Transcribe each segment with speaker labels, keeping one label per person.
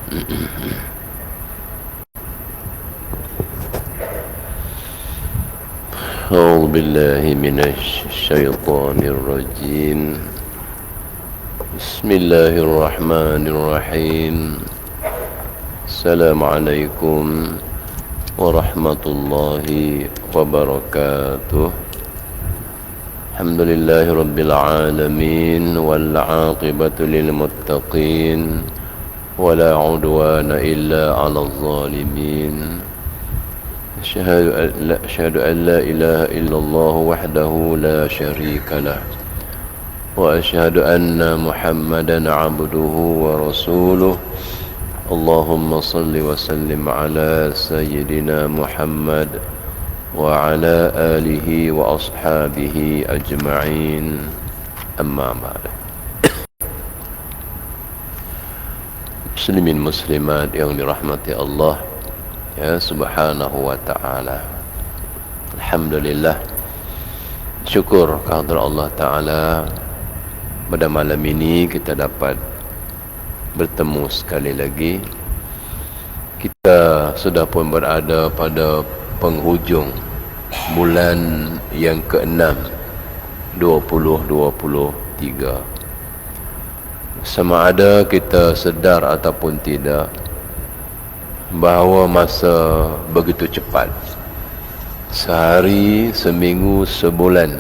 Speaker 1: أعوذ بالله من الشيطان الرجيم. بسم الله الرحمن الرحيم. السلام عليكم ورحمة الله وبركاته. الحمد لله رب العالمين والعاقبة للمتقين ولا عدوان إلا على الظالمين. أشهد أن لا إله إلا الله وحده لا شريك له، وأشهد أن محمدا عبده ورسوله. اللهم صل وسلم على سيدنا محمد وعلى آله وأصحابه أجمعين. أما بعد. Muslimin muslimat yang dirahmati Allah ya subhanahu wa ta'ala. Alhamdulillah, syukur kehadirat Allah ta'ala, pada malam ini kita dapat bertemu sekali lagi. Kita sudah pun berada pada penghujung bulan yang ke-6 2023. Sama ada kita sedar ataupun tidak bahawa masa begitu cepat. Sehari, seminggu, sebulan.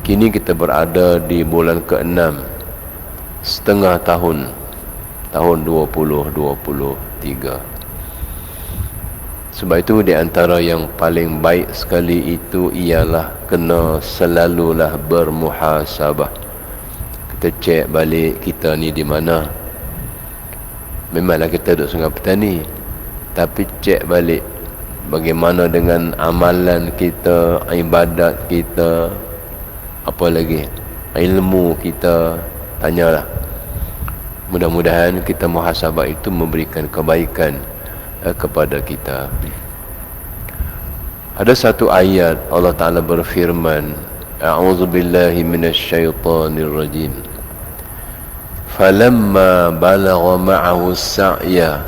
Speaker 1: Kini kita berada di bulan ke-6, setengah tahun 2023. Sebab itu di antara yang paling baik sekali itu ialah kena selalulah bermuhasabah. Kita cek balik kita ni di mana. Memanglah kita duduk Sungai Petani, tapi cek balik bagaimana dengan amalan kita, ibadat kita, apa lagi, ilmu kita. Tanyalah. Mudah-mudahan kita muhasabah itu memberikan kebaikan kepada kita. Ada satu ayat Allah Ta'ala berfirman, A'udzu billahi minasyaitonir rajim. Falamma balagha ma'ahu as-sa'ya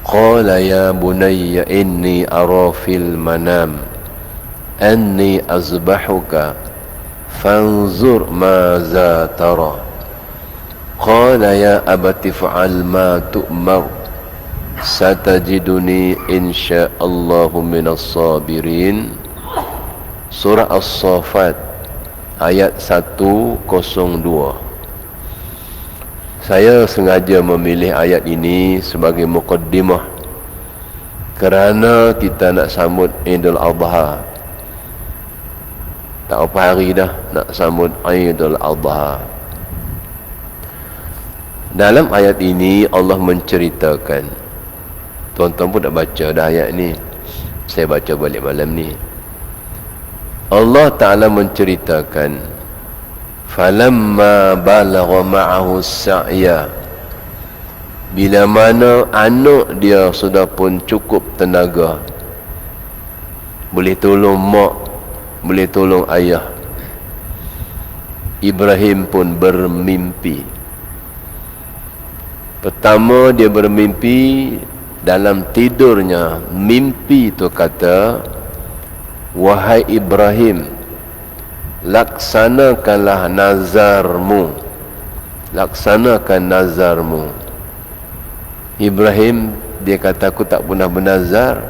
Speaker 1: qala ya bunayya inni ara fil manam anni azbahuka fanzur maza tara. Qala ya abati fa'al ma tu'mar satajiduni insya'allahu minas sabirin. Surah As-Saffat ayat 102. Saya sengaja memilih ayat ini sebagai muqaddimah kerana kita nak sambut Idul Adha. Tak apa hari dah nak sambut Idul Adha. Dalam ayat ini Allah menceritakan, tuan-tuan pun dah baca dah ayat ni, saya baca balik malam ni. Allah Ta'ala menceritakan, falamma balagha ma'ahu as-sa'ya, bila mana anak dia sudah pun cukup tenaga, boleh tolong mak, boleh tolong ayah. Ibrahim pun bermimpi. Pertama dia bermimpi, dalam tidurnya mimpi tu kata, wahai Ibrahim, laksanakanlah nazarmu. Laksanakan nazarmu. Ibrahim dia kata, aku tak pernah bernazar.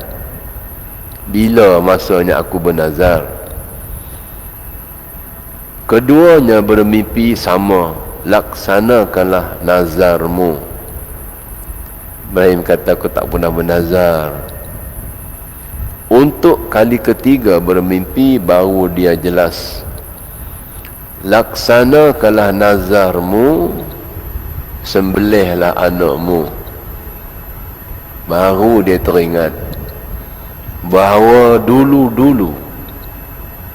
Speaker 1: Bila masanya aku bernazar? Keduanya bermimpi sama, laksanakanlah nazarmu. Ibrahim kata, aku tak pernah bernazar. Untuk kali ketiga bermimpi baru dia jelas, laksanakanlah nazarmu, sembelihlah anakmu. Baru dia teringat bahawa dulu-dulu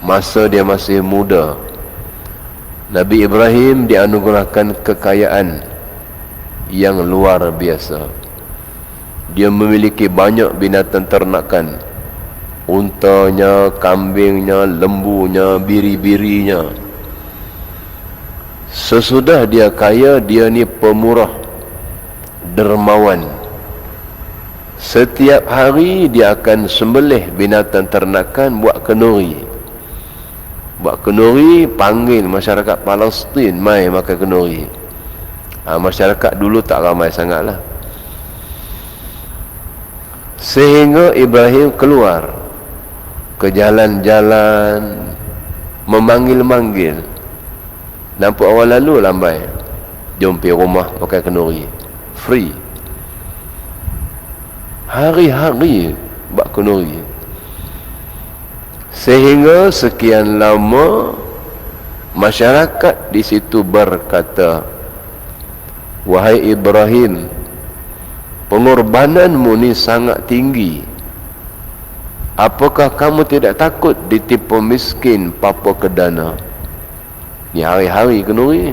Speaker 1: masa dia masih muda, Nabi Ibrahim dianugerahkan kekayaan yang luar biasa. Dia memiliki banyak binatang ternakan, untanya, kambingnya, lembunya, biri-birinya. Sesudah dia kaya, dia ni pemurah dermawan. Setiap hari dia akan sembelih binatang ternakan buat kenduri. Buat kenduri, panggil masyarakat Palestin mai makan kenduri. Masyarakat dulu tak ramai sangatlah. Sehingga Ibrahim keluar ke jalan-jalan, memanggil-manggil. Nampak orang lalu lambai, jom pergi rumah makan kenduri, free. Hari-hari buat kenduri. Sehingga sekian lama masyarakat di situ berkata, wahai Ibrahim, pengorbananmu ni sangat tinggi. Apakah kamu tidak takut ditipu miskin papa kedana? Ni hari-hari kenduri.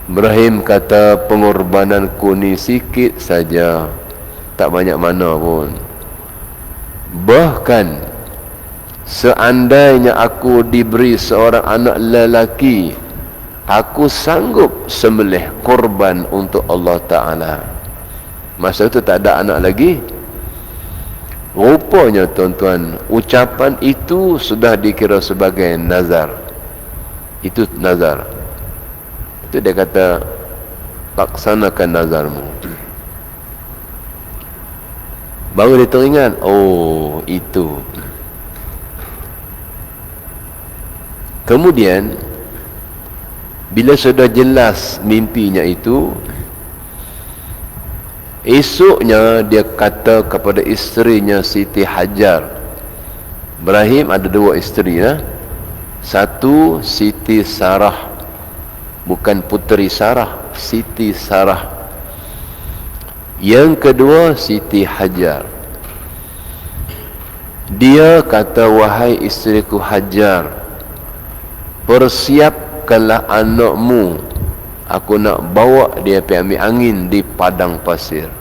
Speaker 1: Ibrahim kata, pengorbananku ni sikit saja, tak banyak mana pun. Bahkan seandainya aku diberi seorang anak lelaki, aku sanggup sembelih korban untuk Allah Ta'ala. Masa itu tak ada anak lagi. Rupanya tuan-tuan, ucapan itu sudah dikira sebagai nazar. Itu nazar. Itu dia kata, laksanakan nazarmu. Baru dia teringat, oh itu. Kemudian bila sudah jelas mimpinya itu, esoknya dia kata kepada isterinya Siti Hajar. Ibrahim ada dua isteri, satu Siti Sarah, bukan puteri Sarah, Siti Sarah. Yang kedua Siti Hajar. Dia kata, wahai isteriku Hajar, persiapkanlah anakmu, aku nak bawa dia pergi ambil angin di padang pasir.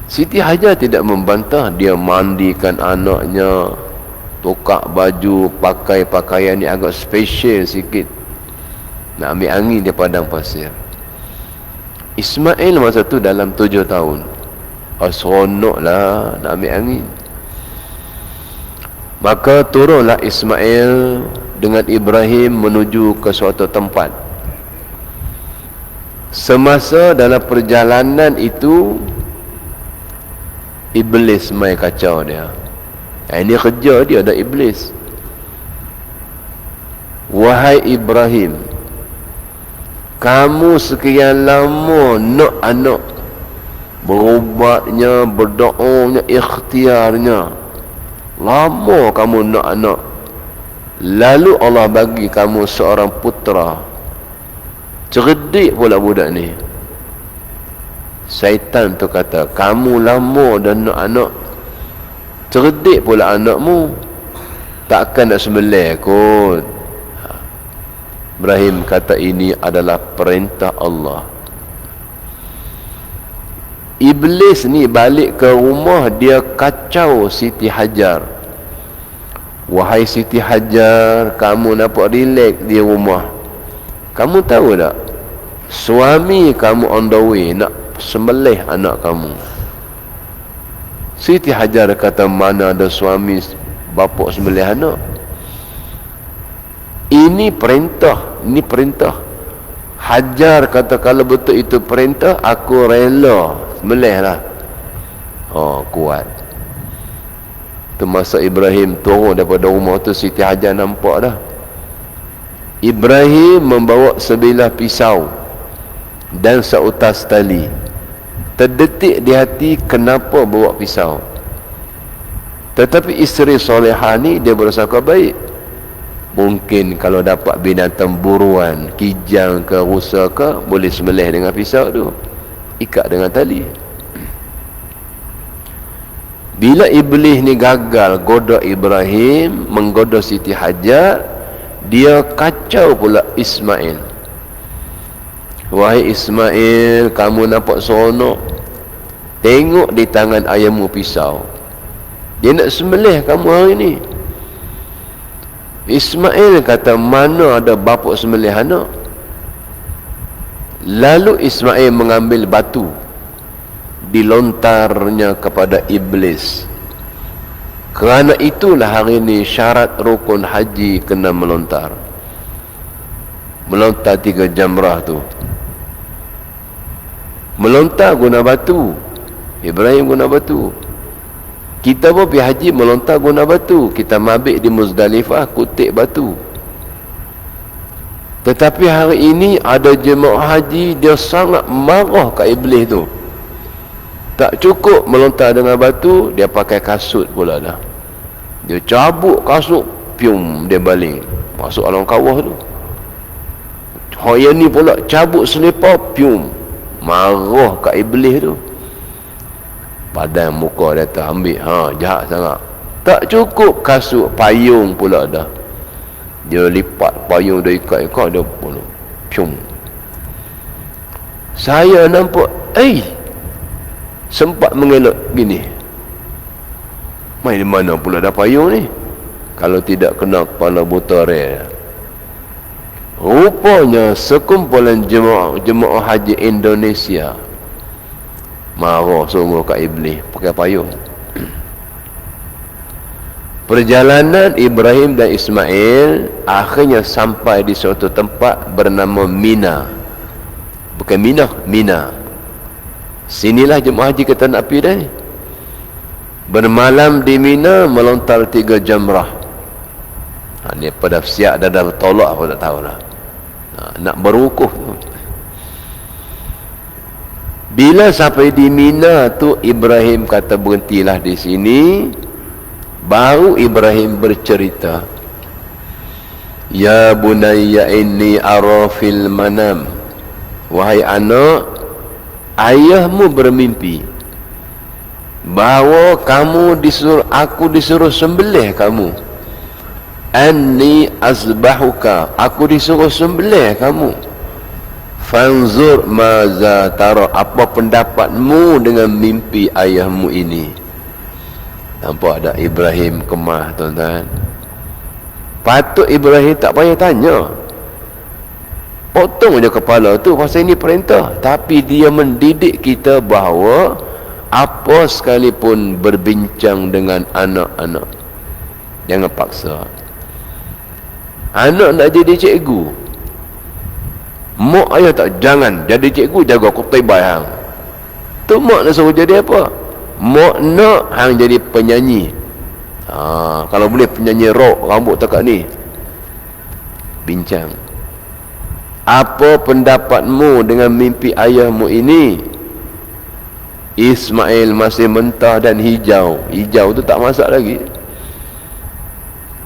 Speaker 1: Siti Hajar tidak membantah. Dia mandikan anaknya, tukar baju, pakai pakaian yang agak special sikit, nak ambil angin di padang pasir. Ismail masa tu dalam 7 tahun. Seronok lah nak ambil angin. Maka turunlah Ismail dengan Ibrahim menuju ke suatu tempat. Semasa dalam perjalanan itu, Iblis mai kacau dia. Ini kerja dia, ada Iblis. Wahai Ibrahim, kamu sekian lama nak anak, berubatnya, berdoanya, ikhtiarnya, lama kamu nak anak, lalu Allah bagi kamu seorang putera. Cerdik pula budak ni. Syaitan tu kata, kamu lama dah nak anak, cerdik pula anakmu, takkan nak sembelih kot. Ibrahim kata, ini adalah perintah Allah. Iblis ni balik ke rumah, dia kacau Siti Hajar. Wahai Siti Hajar, kamu nampak relax di rumah. Kamu tahu tak, suami kamu on the way nak sembelih anak kamu. Siti Hajar kata, mana ada suami bapa sembelih anak. Ini perintah, ini perintah. Hajar kata, kalau betul itu perintah, aku rela sembelih lah. Oh, kuat. Tu masa Ibrahim turun daripada rumah tu, Siti Hajar nampak dah. Ibrahim membawa sebilah pisau dan seutas tali. Terdetik di hati, kenapa bawa pisau? Tetapi isteri solehah ni, dia bersangka baik. Mungkin kalau dapat binatang buruan, kijang ke, rusa ke, boleh sembelih dengan pisau tu, ikat dengan tali. Bila Iblis ni gagal goda Ibrahim, menggoda Siti Hajar, dia kacau pula Ismail. Wahai Ismail, kamu nampak seronok, tengok di tangan ayahmu pisau, dia nak sembelih kamu hari ni. Ismail kata, mana ada bapa sembelih anak? Lalu Ismail mengambil batu, dilontarnya kepada iblis. Kerana itulah hari ini syarat rukun haji kena melontar. Melontar 3 jamrah tu. Melontar guna batu. Ibrahim guna batu. Kita pun pergi haji melontar guna batu. Kita mabik di Muzdalifah kutip batu. Tetapi hari ini ada jemaah haji, dia sangat marah kat iblis tu. Tak cukup melontar dengan batu, dia pakai kasut pula dah. Dia cabut kasut, pium, dia baling masuk alam kawah tu. Yang ni pula cabut selipar, pium, marah kat iblis tu. Padan muka dia tak ambil, jahat sangat. Tak cukup kasut, payung pula dah. Dia lipat payung, dia ikat-ikat, dia pun pium. Saya nampak, sempat mengelak gini, main di mana pula dah payung ni, kalau tidak kena kepala buta rel. Rupanya sekumpulan jemaah haji Indonesia marah sungguh kat iblis pakai payung. Perjalanan Ibrahim dan Ismail akhirnya sampai di suatu tempat bernama Mina. Bukan Mina, Mina. Sinilah jemaah haji kita nak pergi dah. Bermalam di Mina, melontar 3 jamrah. Ni pada siap dah bertolak, aku tak tahulah. Nak berwukuf tu. Bila sampai di Mina tu, Ibrahim kata berhentilah di sini. Baru Ibrahim bercerita, ya bunayya inni ara fil manam, wahai anak, ayahmu bermimpi bahawa aku disuruh sembelih kamu. Anni azbahuka, aku disuruh sembelih kamu. Fanzur maza tara, apa pendapatmu dengan mimpi ayahmu ini? Nampak tak Ibrahim kemah, tuan-tuan? Patut Ibrahim tak payah tanya, potong je kepala tu, pasal ini perintah. Tapi dia mendidik kita bahawa apa sekalipun berbincang dengan anak-anak, jangan paksa. Anak nak jadi cikgu, mak ayah tak, jangan jadi cikgu, jaga kutibai hang. Tu mak nak suruh jadi apa? Mak nak hang jadi penyanyi. Kalau boleh penyanyi rock, rambut tekak ni. Bincang, apa pendapatmu dengan mimpi ayahmu ini? Ismail masih mentah dan hijau. Hijau tu tak masak lagi.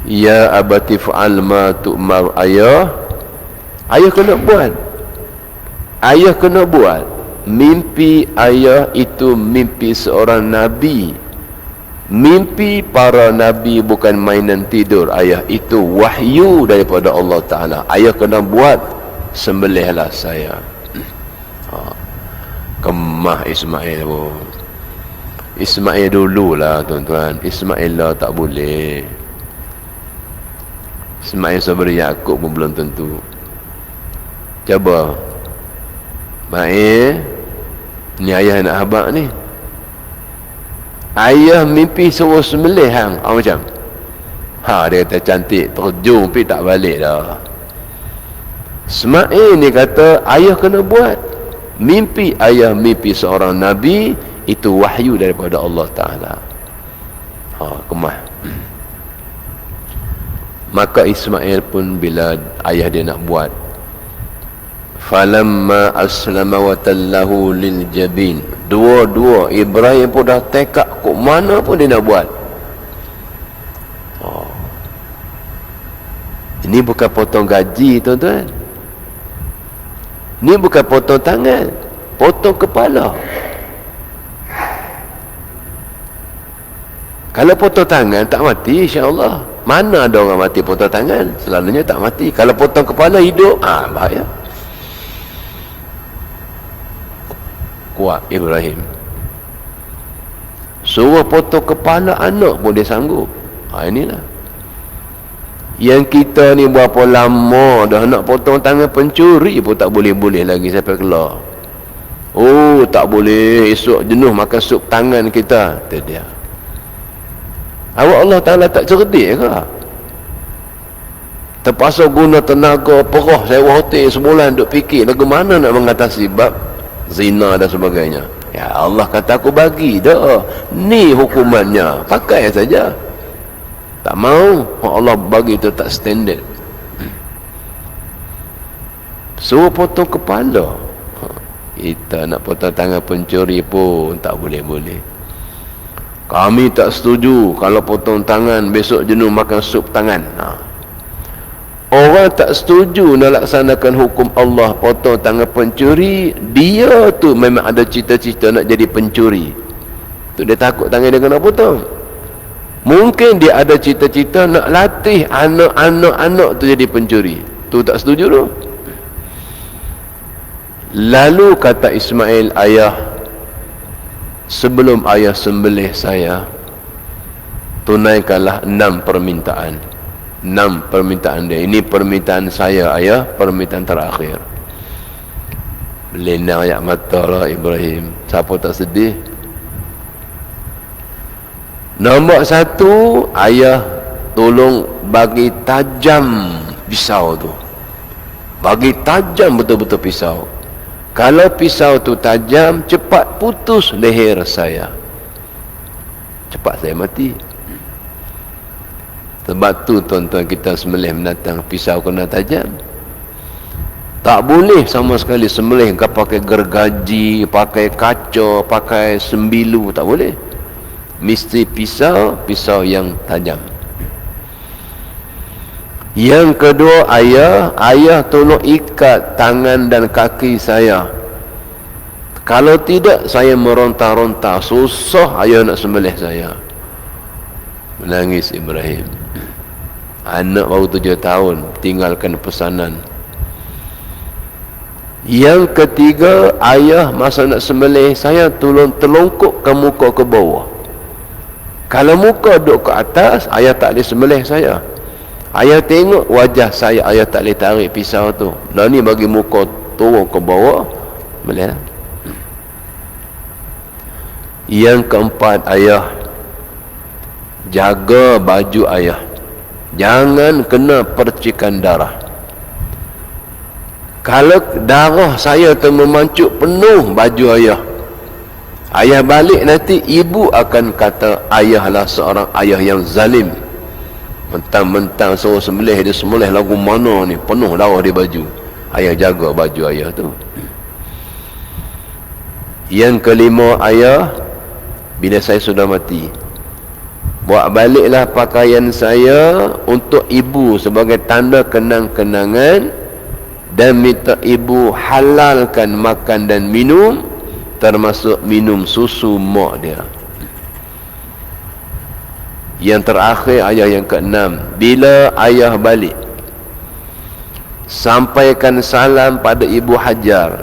Speaker 1: Ya abati fa'al ma tu'mar, ayah kena buat. Ayah kena buat. Mimpi ayah itu mimpi seorang nabi. Mimpi para nabi bukan mainan tidur. Ayah itu wahyu daripada Allah Ta'ala. Ayah kena buat, sembelihlah saya. Kemah Ismail pun. Ismail dululah, tuan-tuan. Ismail lah tak boleh. Ismail saudara Yaqub pun belum tentu. Cuba ni ayah nak habaq ni. Ayah mimpi suruh sembelih hang, macam dia kata cantik, terjun pergi tak balik dah. Ismail ni kata ayah kena buat. Mimpi ayah mimpi seorang nabi, itu wahyu daripada Allah Ta'ala. Kemah. Maka Ismail pun bila ayah dia nak buat, falamma aslama wa tallahu lil jabin, dua-dua Ibrahim pun dah tekad kok mana pun dia nak buat. Ini bukan potong gaji, tuan-tuan. Ini bukan potong tangan, potong kepala. Kalau potong tangan tak mati, insya-Allah. Mana ada orang mati potong tangan? Selalunya tak mati. Kalau potong kepala hidup, bahaya. Kuat Ibrahim. Suruh potong kepala anak pun dia sanggup. Inilah. Yang kita ni berapa lama dah nak potong tangan pencuri pun tak boleh-boleh lagi sampai keluar. Oh, tak boleh, esok jenuh makan sup tangan kita. Itu dia. Awak Allah Ta'ala tak cerdik ke? Terpaksa guna tenaga perah sewa hotel sebulan duk fikir bagaimana nak mengatasi bab zina dan sebagainya. Ya Allah kata aku bagi dah. Ni hukumannya. Pakai saja. Tak mau. Allah bagi tu tak standard. Suruh potong kepala. Kita nak potong tangan pencuri pun tak boleh-boleh. Kami tak setuju kalau potong tangan besok jenuh makan sup tangan. Orang tak setuju nak laksanakan hukum Allah potong tangan pencuri, dia tu memang ada cita-cita nak jadi pencuri. Tu dia takut tangan dia kena potong. Mungkin dia ada cita-cita nak latih anak-anak tu jadi pencuri. Tu tak setuju tu. Lalu kata Ismail, ayah, sebelum ayah sembelih saya, tunaikanlah 6 permintaan. 6 permintaan dia. Ini permintaan saya, ayah, permintaan terakhir. Belenang ayak mata lah Ibrahim. Siapa tak sedih? Nombor 1, ayah tolong bagi tajam pisau tu. Bagi tajam betul-betul pisau. Kalau pisau tu tajam, cepat putus leher saya. Cepat saya mati. Sebab tu tuan-tuan kita sembelih menatang pisau kena tajam. Tak boleh sama sekali sembelih kau pakai gergaji, pakai kaca, pakai sembilu, tak boleh. Mesti pisau yang tajam. Yang kedua, ayah tolong ikat tangan dan kaki saya. Kalau tidak, saya meronta-ronta. Susah ayah nak sembelih saya. Menangis Ibrahim. Anak baru 7 tahun, tinggalkan pesanan. Yang ketiga, ayah masa nak sembelih saya tolong telungkupkan muka ke bawah. Kalau muka duduk ke atas, ayah tak boleh sembelih saya. Ayah tengok wajah saya, ayah tak boleh tarik pisau tu. Dan ni bagi muka turun ke bawah, boleh tak? Yang keempat, ayah jaga baju ayah. Jangan kena percikan darah. Kalau darah saya tu memancuk penuh baju ayah, ayah balik nanti ibu akan kata ayahlah seorang ayah yang zalim. Mentang-mentang suruh sembelih, dia sembelih lagu mana ni, penuh darah di baju. Ayah jaga baju ayah tu. Yang kelima, ayah, bila saya sudah mati, buat baliklah pakaian saya untuk ibu sebagai tanda kenang-kenangan, dan minta ibu halalkan makan dan minum, termasuk minum susu mak dia. Yang terakhir, ayah yang ke-6, bila ayah balik, sampaikan salam pada Ibu Hajar.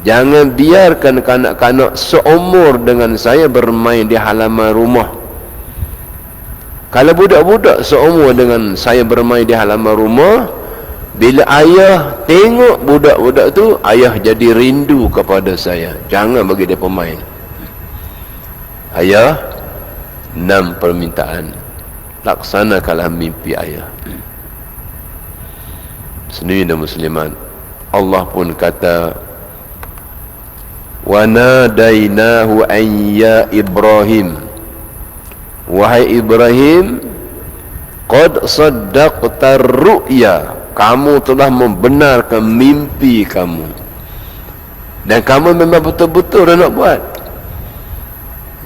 Speaker 1: Jangan biarkan kanak-kanak seumur dengan saya bermain di halaman rumah. Kalau budak-budak seumur dengan saya bermain di halaman rumah, bila ayah tengok budak-budak tu, ayah jadi rindu kepada saya. Jangan bagi dia pemain. Ayah, 6 permintaan. Laksanakanlah mimpi ayah. Muslimin dan muslimat, Allah pun kata, wa nadainahu an ya Ibrahim, wahai Ibrahim, qad saddaqta ru'ya, kamu telah membenarkan mimpi kamu, dan kamu memang betul-betul dah nak buat.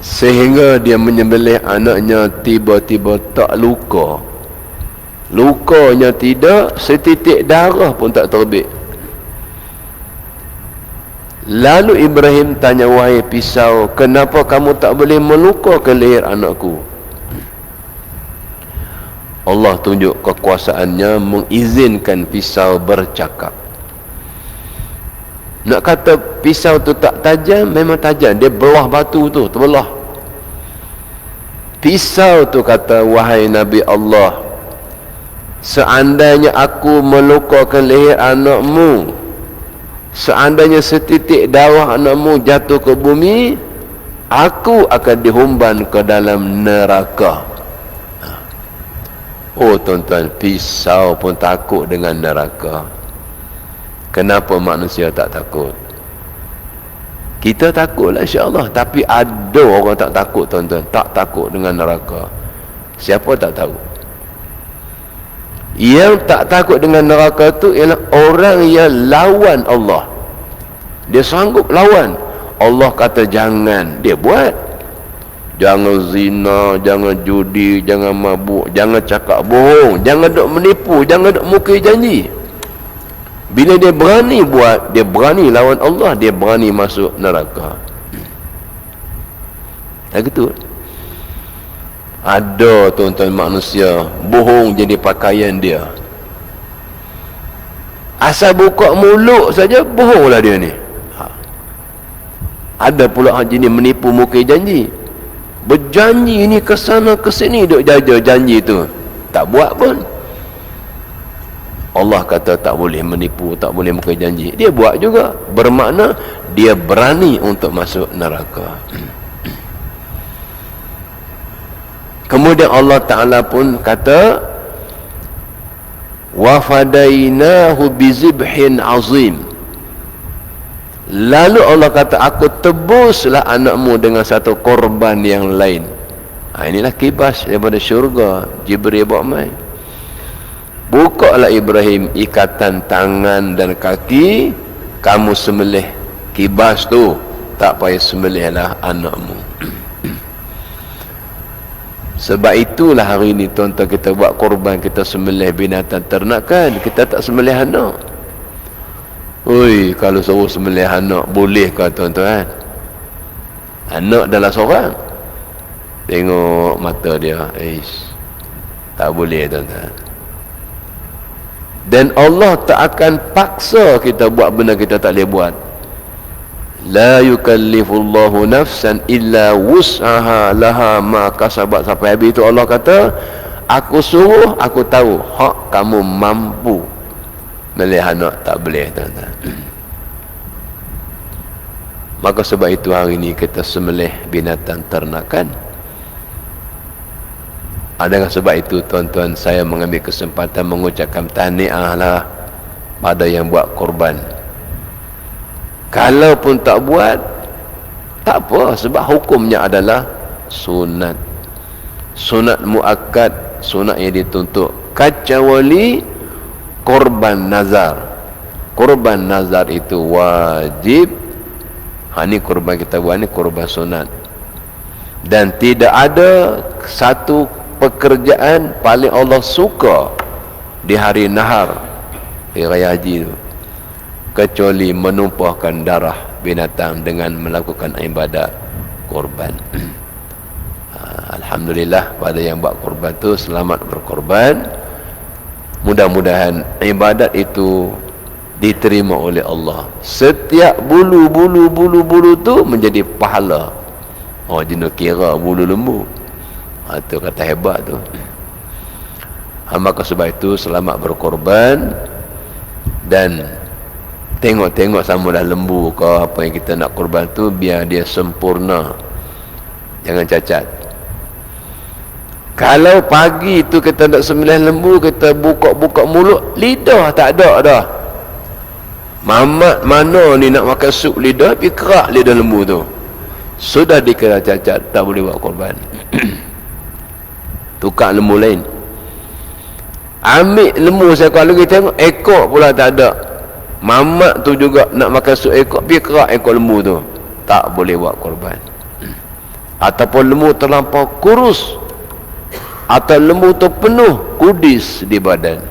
Speaker 1: Sehingga dia menyembelih anaknya, tiba-tiba tak luka. Lukanya tidak, setitik darah pun tak terbit. Lalu Ibrahim tanya, wahai pisau, kenapa kamu tak boleh melukakan leher anakku? Allah tunjuk kekuasaannya, mengizinkan pisau bercakap. Nak kata pisau tu tak tajam, memang tajam. Dia belah batu tu, terbelah. Pisau tu kata, wahai Nabi Allah, seandainya aku melukakan leher anakmu, seandainya setitik darah anakmu jatuh ke bumi, aku akan dihumban ke dalam neraka. Oh tuan-tuan, pisau pun takut dengan neraka. Kenapa manusia tak takut? Kita takutlah insya-Allah, tapi ada orang tak takut tuan-tuan, tak takut dengan neraka. Siapa tak tahu? Yang tak takut dengan neraka tu ialah orang yang lawan Allah. Dia sanggup lawan. Allah kata jangan, dia buat. Jangan zina, jangan judi, jangan mabuk, jangan cakap bohong, jangan duk menipu, jangan duk mukir janji. Bila dia berani buat, dia berani lawan Allah, dia berani masuk neraka. Tak gitu. Ada tuan-tuan manusia bohong jadi pakaian dia. Asal buka mulut saja bohonglah dia ni. Ada pula jenis menipu mukir janji. Berjanji ni ke sana ke sini duk jaga janji tu, tak buat pun. Allah kata tak boleh menipu, tak boleh mukir janji, dia buat juga. Bermakna dia berani untuk masuk neraka. Kemudian Allah Ta'ala pun kata wa fadainahu bizibhin azim. Lalu Allah kata aku tebuslah anakmu dengan satu korban yang lain. Inilah kibas daripada syurga. Jibril bawa mai. Bukalah Ibrahim ikatan tangan dan kaki, kamu sembelih kibas tu, tak payah sembelihlah anakmu. Sebab itulah hari ini tuan-tuan kita buat korban, kita sembelih binatang ternakan, kita tak sembelih anak. Oi, kalau suruh sembelih anak, bolehkah tuan-tuan? Anak adalah seorang. Tengok mata dia, tak boleh tuan-tuan. Dan Allah tak akan paksa kita buat benda kita tak boleh buat. La yukallifullahu nafsan illa wus'aha laha ma kasabat. Sampai habis itu Allah kata, aku suruh, aku tahu hak kamu mampu. Melih anak tak boleh tuan-tuan. Maka sebab itu hari ini kita sembelih binatang ternakan. Adakah sebab itu tuan-tuan saya mengambil kesempatan mengucapkan tahniah lah pada yang buat korban. Kalau pun tak buat, tak apa, sebab hukumnya adalah sunat. Sunat muakkad, sunat yang dituntut. Kecuali korban nazar. Korban nazar itu wajib. Ini korban kita buat ni korban sunat. Dan tidak ada satu pekerjaan paling Allah suka di hari nahar, di raya haji itu, kecuali menumpahkan darah binatang dengan melakukan ibadat korban. Alhamdulillah pada yang buat korban tu selamat berkorban. Mudah-mudahan ibadat itu diterima oleh Allah. Setiap bulu tu menjadi pahala. Oh, jenis kira bulu lembu. Itu kata hebat tu. Maka sebab itu selamat berkorban. Dan tengok-tengok sama dah lembu ke apa yang kita nak korban tu, biar dia sempurna, jangan cacat. Kalau pagi tu kita nak sembelih lembu, kita buka-buka mulut, lidah tak ada dah. Mamat mana ni nak makan sup lidah, pergi kerak lidah lembu tu, sudah dikira cacat, tak boleh buat korban. Tukar lembu lain. Ambil lembu seekor lagi, tengok ekor pula tak ada. Mamat tu juga nak makan sup ekor, pergi kerak ekor lembu tu, tak boleh buat korban. Ataupun lembu terlampau kurus, atau lembu tu penuh kudis di badan.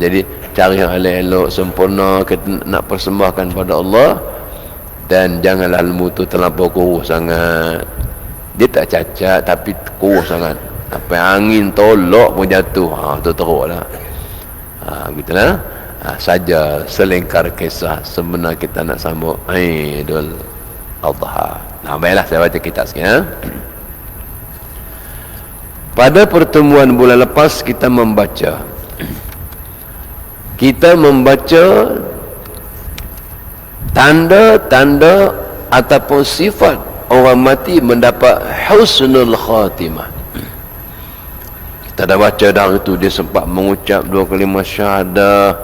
Speaker 1: Jadi cari yang elok-elok sempurna kita nak persembahkan pada Allah. Dan janganlah lembu tu terlampau kurus sangat, dia tak cacat tapi kurus sangat, sampai angin tolak pun jatuh, tu teruk lah. Begitulah. Saja selingkar kisah sebenar kita nak sambut Idul Adha. Baiklah, saya baca kitab sikit. Pada pertemuan bulan lepas kita membaca tanda-tanda ataupun sifat orang mati mendapat husnul khatimah. Kita dah baca dah itu, dia sempat mengucap 2 kalimah syahadah,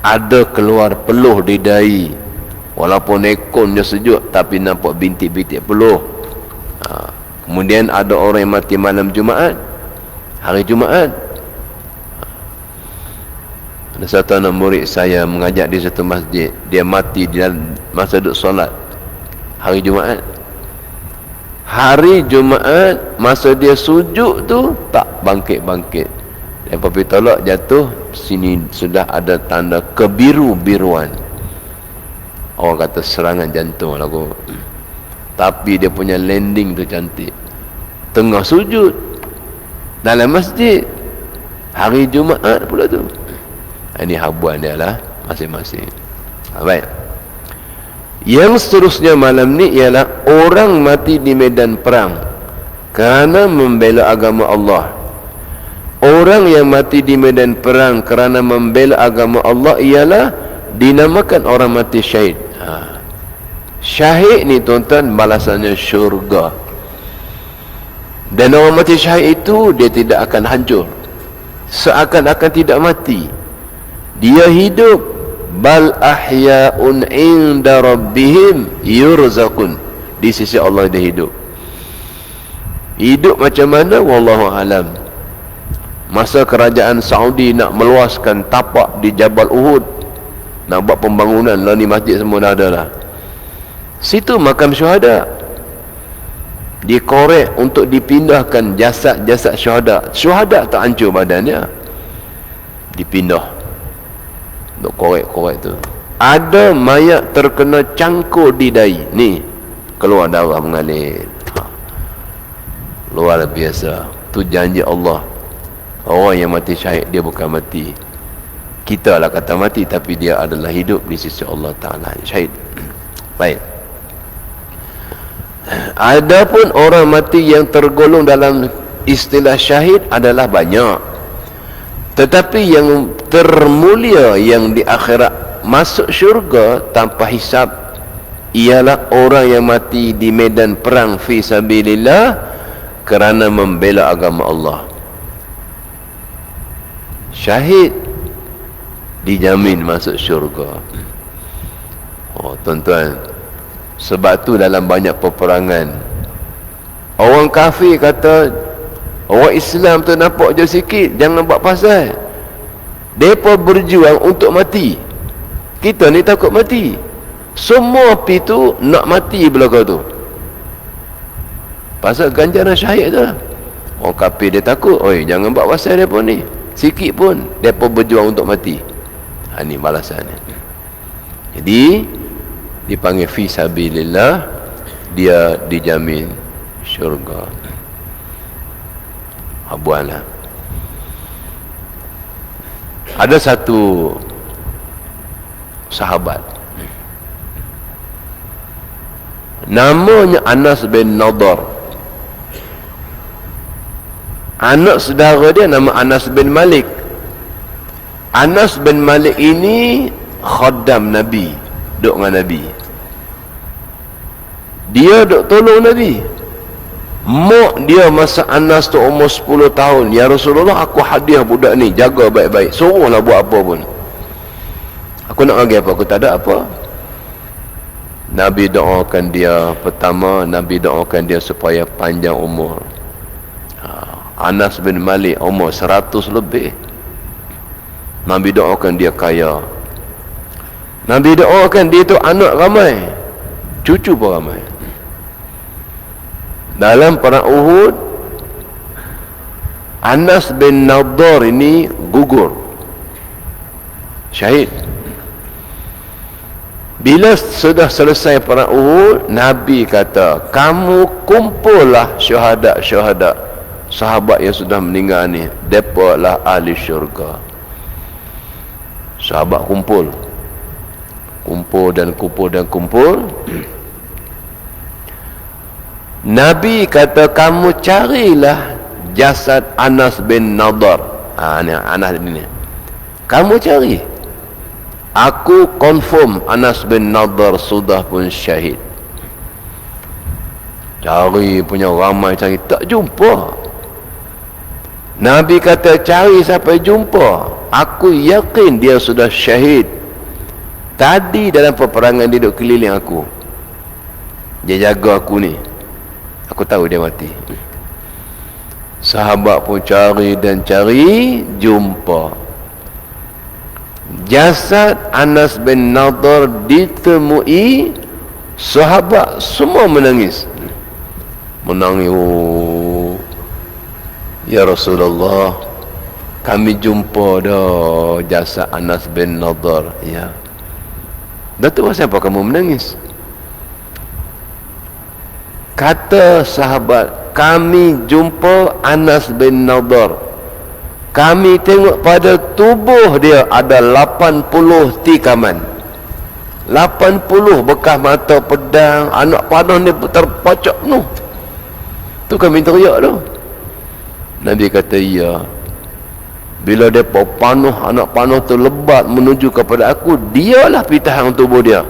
Speaker 1: ada keluar peluh di dahi, walaupun ekornya sejuk tapi nampak bintik-bintik peluh. Kemudian ada orang yang mati malam Jumaat, hari Jumaat. Ada satu anak murid saya mengajak di satu masjid, dia mati di dalam masa duduk solat hari Jumaat. Hari Jumaat masa dia sujud tu tak bangkit-bangkit. Lepas pergi tolak, jatuh, sini sudah ada tanda kebiru-biruan. Orang kata serangan jantung lah aku. Tapi dia punya landing tu cantik. Tengah sujud dalam masjid hari Jumaat pula tu. Ini habuan dia lah masing-masing. Baik. Yang seterusnya malam ni ialah orang mati di medan perang kerana membela agama Allah. Orang yang mati di medan perang kerana membela agama Allah ialah dinamakan orang mati syahid. Syahid ni tuan-tuan balasannya syurga. Dan orang mati syahid itu dia tidak akan hancur, seakan-akan tidak mati. Dia hidup, bal ahya'un inda rabbihim yurzaqun. Di sisi Allah dia hidup. Hidup macam mana? Wallahu alam. Masa kerajaan Saudi nak meluaskan tapak di Jabal Uhud, nak buat pembangunan lah, ni masjid semua dah ada lah. Situ makam syuhada. Dikorek untuk dipindahkan jasad-jasad syuhada. Syuhada tak hancur badannya, dipindah untuk korek-korek tu. Ada mayat terkena cangkul di dahi, ni keluar darah mengalir. Luar biasa. Tu janji Allah. Orang yang mati syahid dia bukan mati, kita lah kata mati, tapi dia adalah hidup di sisi Allah Ta'ala, syahid. Baik. Adapun orang mati yang tergolong dalam istilah syahid adalah banyak, tetapi yang termulia yang di akhirat masuk syurga tanpa hisab ialah orang yang mati di medan perang fi sabilillah kerana membela agama Allah. Syahid dijamin masuk syurga. Oh tuan-tuan, sebab tu dalam banyak peperangan orang kafir kata orang Islam tu nampak je sikit, jangan buat pasal. Mereka berjuang untuk mati, kita ni takut mati. Semua pi tu nak mati belakang tu, pasal ganjaran syahid tu lah. Orang kafir dia takut, oi jangan buat pasal mereka ni sikit pun, mereka berjuang untuk mati. Ini balasannya. Jadi dipanggil fi sabilillah, dia dijamin syurga. Habuanlah. Ada satu sahabat namanya Anas bin Nadar. Anak saudara dia nama Anas bin Malik. Anas bin Malik ini khaddam Nabi, duduk dengan Nabi. Dia duduk tolong Nabi. Mak dia masa Anas tu umur 10 tahun, ya Rasulullah, aku hadiah budak ni, jaga baik-baik, suruhlah buat apa pun. Aku nak bagi apa, aku tak ada apa. Nabi doakan dia. Pertama, Nabi doakan dia supaya panjang umur. Anas bin Malik umur 100 lebih. Nabi doakan dia kaya. Nabi doakan dia tu anak ramai, cucu pun ramai. Dalam perang Uhud, Anas bin Nadar ini gugur, syahid. Bila sudah selesai perang Uhud, Nabi kata, kamu kumpullah syuhada-syuhada, sahabat yang sudah meninggal ni, mereka lah ahli syurga. Sahabat kumpul dan kumpul. Nabi kata, kamu carilah jasad Anas bin Nadar. Ni Anas ni. Kamu cari. Aku confirm Anas bin Nadar sudah pun syahid. Cari punya ramai, cari tak jumpa. Nabi kata cari sampai jumpa. Aku yakin dia sudah syahid. Tadi dalam peperangan dia duduk keliling aku. Dia jaga aku ni. Aku tahu dia mati. Sahabat pun cari dan cari, jumpa. Jasad Anas bin Nadar ditemui. Sahabat semua menangis. Oh, ya Rasulullah, kami jumpa dah jasad Anas bin Nadar. Ya. Datuk, siapa kamu menangis? Kata sahabat, kami jumpa Anas bin Nadar. Kami tengok pada tubuh dia ada 80 tikaman. 80 bekas mata pedang, anak panah ni terpacak penuh. Tu kami teriak tu. Nabi kata, ya. Bila mereka panuh, anak panah tu lebat menuju kepada aku, dialah pitahan tubuh dia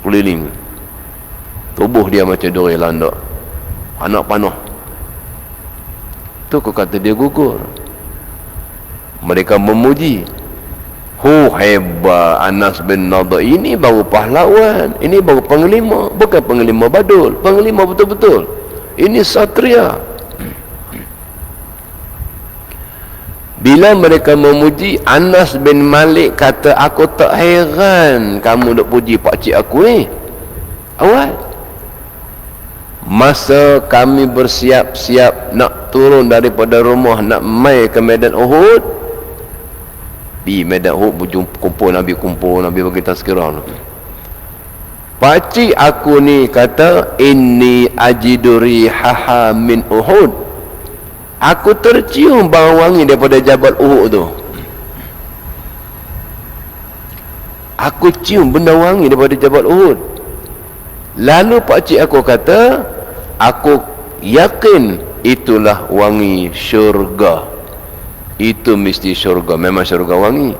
Speaker 1: keliling. Tubuh dia macam duri landak, anak panah tu. Aku kata dia gugur. Mereka memuji, hebat Anas bin Nadar. Ini baru pahlawan, ini baru panglima. Bukan panglima badul, panglima betul-betul. Ini satria. Bila mereka memuji, Anas bin Malik kata, aku tak heran kamu nak puji pakcik aku ni. Awal masa kami bersiap-siap nak turun daripada rumah, nak mai ke medan Uhud. Di medan Uhud kumpul Nabi bagi tazkirah. Pakcik aku ni kata, inni ajidu rihaha min Uhud. Aku tercium bau wangi daripada Jabal Uhud tu. Aku cium benda wangi daripada Jabal Uhud. Lalu pakcik aku kata, aku yakin itulah wangi syurga. Itu mesti syurga, memang syurga wangi.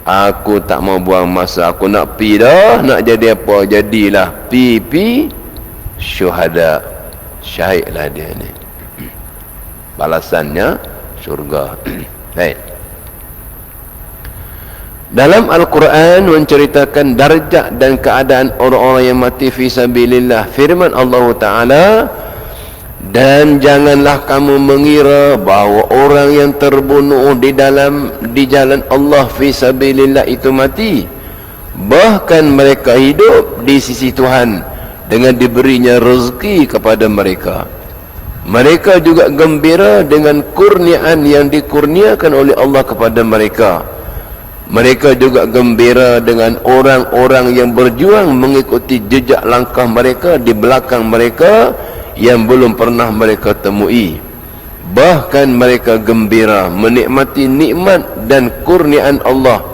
Speaker 1: Aku tak mau buang masa, aku nak pi dah. Nak jadi apa, jadilah. Pi syuhada. Syahidlah dia ni. Balasannya syurga. Baik. Dalam Al-Quran menceritakan darjat dan keadaan orang-orang yang mati fi sabilillah. Firman Allah Ta'ala, dan janganlah kamu mengira bahawa orang yang terbunuh di jalan Allah fi sabilillah itu mati. Bahkan mereka hidup di sisi Tuhan dengan diberinya rezeki kepada mereka. Mereka juga gembira dengan kurniaan yang dikurniakan oleh Allah kepada mereka. Mereka juga gembira dengan orang-orang yang berjuang mengikuti jejak langkah mereka di belakang mereka yang belum pernah mereka temui. Bahkan mereka gembira menikmati nikmat dan kurniaan Allah.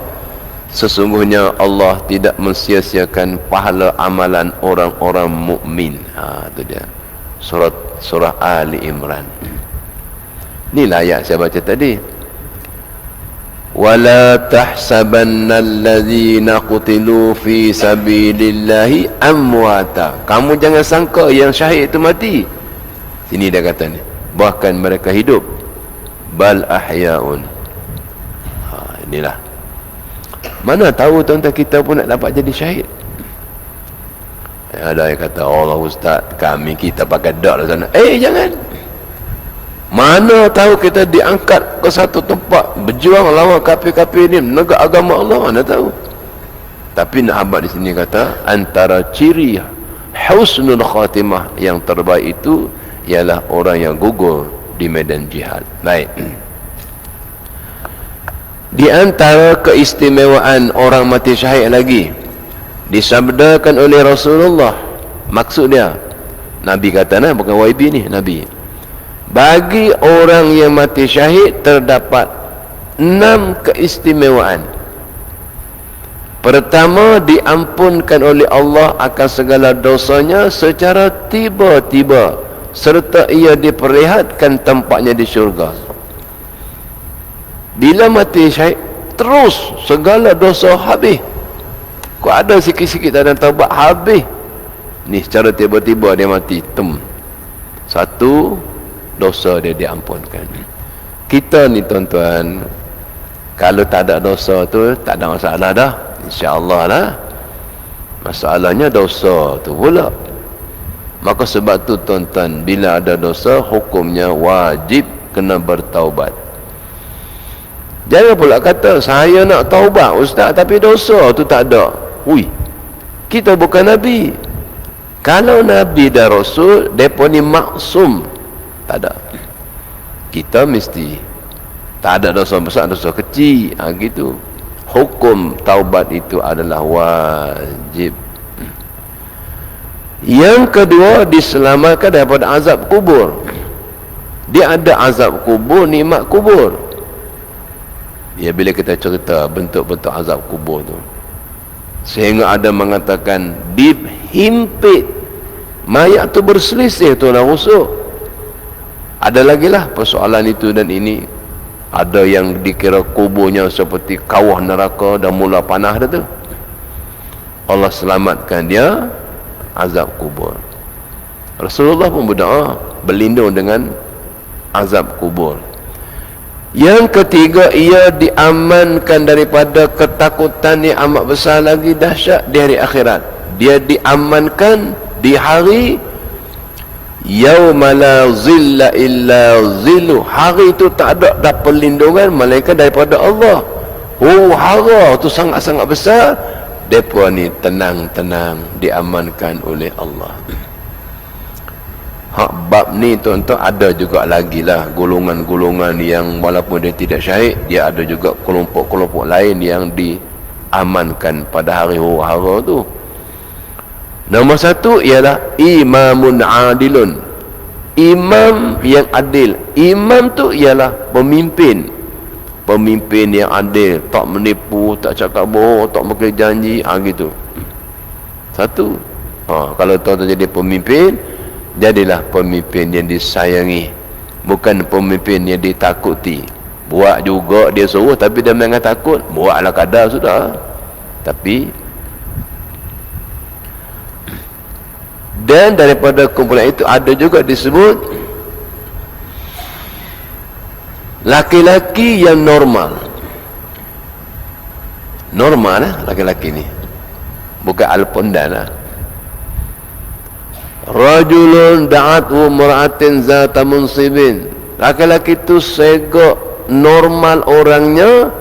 Speaker 1: Sesungguhnya Allah tidak mensia-siakan pahala amalan orang-orang mukmin. Itu dia. Surah Ali Imran. Inilah ayat saya baca tadi. Wala tahsabanna allazina qutilu fi sabilillahi amwata. Kamu jangan sangka yang syahid itu mati. Sini dia kata ni, bahkan mereka hidup. Bal ahyaun. Inilah. Mana tahu tuan-tuan kita pun nak dapat jadi syahid. Ada yang kata, Allah Ustaz, kami kita pakai dak lah sana. Jangan. Mana tahu kita diangkat ke satu tempat berjuang lawan kafir-kafir ni, menegak agama Allah, mana tahu. Tapi nak abad di sini kata, antara ciri husnul khatimah yang terbaik itu ialah orang yang gugur di medan jihad. Baik. Di antara keistimewaan orang mati syahid lagi disabdakan oleh Rasulullah. Maksud dia, Nabi kata, bukan YB ni, Nabi, bagi orang yang mati syahid terdapat 6 keistimewaan. Pertama, diampunkan oleh Allah akan segala dosanya secara tiba-tiba serta ia diperlihatkan tempatnya di syurga. Bila mati syahid, terus segala dosa habis. Kau ada sikit-sikit tak ada taubat, habis. Ni secara tiba-tiba dia mati, satu dosa dia diampunkan. Kita ni tuan-tuan, kalau tak ada dosa tu tak ada masalah dah, insya-Allah lah. Masalahnya dosa tu pula. Maka sebab tu tuan-tuan, bila ada dosa, hukumnya wajib kena bertaubat. Jangan pula kata, saya nak taubat ustaz tapi dosa tu tak ada. Ui, kita bukan Nabi. Kalau Nabi dan Rasul, mereka ni maksum, tak ada. Kita mesti tak ada dosa besar, dosa kecil, gitu. Hukum taubat itu adalah wajib. Yang kedua, diselamatkan daripada azab kubur. Dia ada azab kubur, nikmat kubur. Ya, bila kita cerita bentuk-bentuk azab kubur tu, sehingga ada mengatakan dihimpit, mayat tu berselisih tulang rusuk. Ada lagi lah persoalan itu dan ini. Ada yang dikira kuburnya seperti kawah neraka dan mula panah dah tu. Allah selamatkan dia azab kubur. Rasulullah pun berdoa berlindung dengan azab kubur. Yang ketiga, ia diamankan daripada ketakutan yang amat besar lagi dahsyat di hari akhirat. Dia diamankan di hari yauma la zilla illa zillu. Hari itu tak ada perlindungan melainkan daripada Allah. Hara tu sangat-sangat besar. Depa ni tenang-tenang diamankan oleh Allah. Bab ni tuan-tuan ada juga lagi lah golongan-golongan yang walaupun dia tidak syahid, dia ada juga kelompok-kelompok lain yang diamankan pada hari hara tu. Nombor satu ialah imamun adilun. Imam yang adil. Imam tu ialah pemimpin. Pemimpin yang adil, tak menipu, tak cakap bohong, tak makan janji, gitu. Satu. Kalau tuan-tuan jadi pemimpin, jadilah pemimpin yang disayangi, bukan pemimpin yang ditakuti. Buat juga dia suruh tapi dia jangan takut, buatlah kadar sudah. Tapi dan daripada kumpulan itu ada juga disebut laki-laki yang normal. Normal laki-laki ni, bukan alpondan lah. Rajulun da'athu mar'atin zata munsibin. Laki-laki tu segak normal orangnya,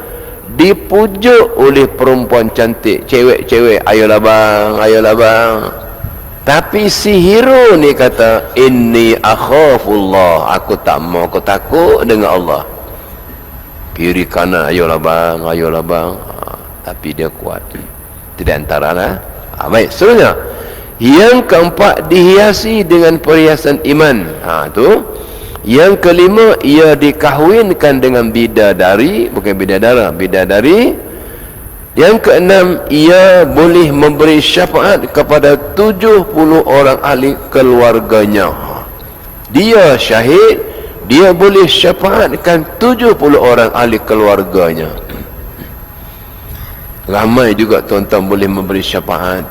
Speaker 1: dipujuk oleh perempuan cantik, cewek-cewek, ayolah bang. Tapi si hero ni kata, inni akhafullah, aku tak mau, aku takut dengan Allah. Kiri kanan, ayolah bang. Tapi dia kuat. Tidak antara lah. Baik, seterusnya. Yang keempat, dihiasi dengan perhiasan iman. Tu. Yang kelima, ia dikahwinkan dengan bidadari, bukan bidadara, bidadari. Yang keenam, ia boleh memberi syafaat kepada 70 orang ahli keluarganya. Dia syahid, dia boleh syafaatkan 70 orang ahli keluarganya. Ramai juga tuan-tuan boleh memberi syafaat.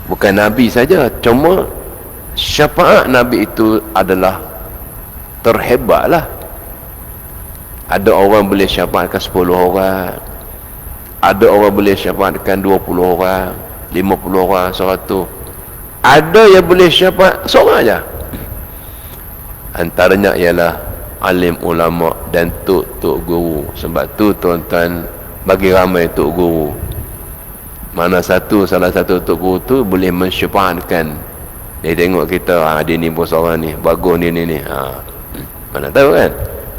Speaker 1: Bukan Nabi saja, cuma syafaat Nabi itu adalah terhebatlah. Ada orang boleh syafaatkan 10 orang. Ada orang boleh syafaatkan 20 orang, 50 orang, 100. Ada yang boleh syafaat seorang aja. Antaranya ialah alim ulama dan tok-tok guru. Sebab tu tuan-tuan, bagi ramai tok guru, mana salah satu tok guru tu boleh mensyafaatkan. Dia tengok kita, dia ni bos orang ni, bagus ni. Mana tahu kan?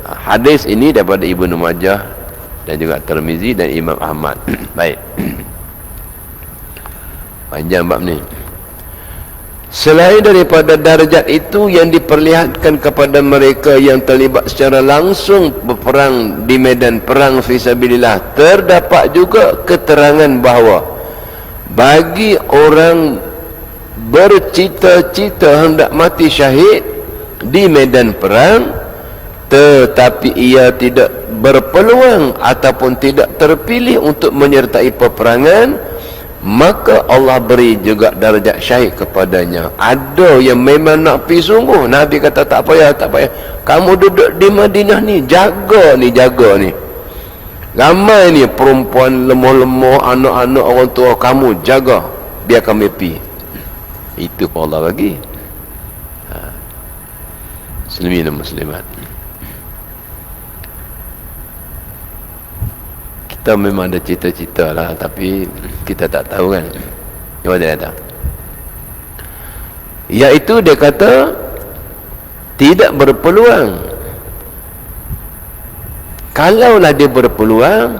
Speaker 1: Hadis ini daripada Ibnu Majah dan juga Tirmizi dan Imam Ahmad. Baik. Panjang bab ni. Selain daripada darjat itu yang diperlihatkan kepada mereka yang terlibat secara langsung berperang di medan perang fisabilillah, terdapat juga keterangan bahawa bagi orang bercita-cita hendak mati syahid di medan perang, tetapi ia tidak berpeluang ataupun tidak terpilih untuk menyertai peperangan, maka Allah beri juga darjat syahid kepadanya. Ada yang memang nak pergi sungguh, Nabi kata tak payah, kamu duduk di Madinah ni, jaga ni. Ramai ni perempuan lemah-lemah, anak-anak, orang tua, kamu jaga, biar kami pergi. Itu pun Allah bagi. Muslimin dan muslimat, kita memang ada cita-cita lah, tapi kita tak tahu kan. Apa dia kata? Iaitu dia kata tidak berpeluang. Kalaulah dia berpeluang,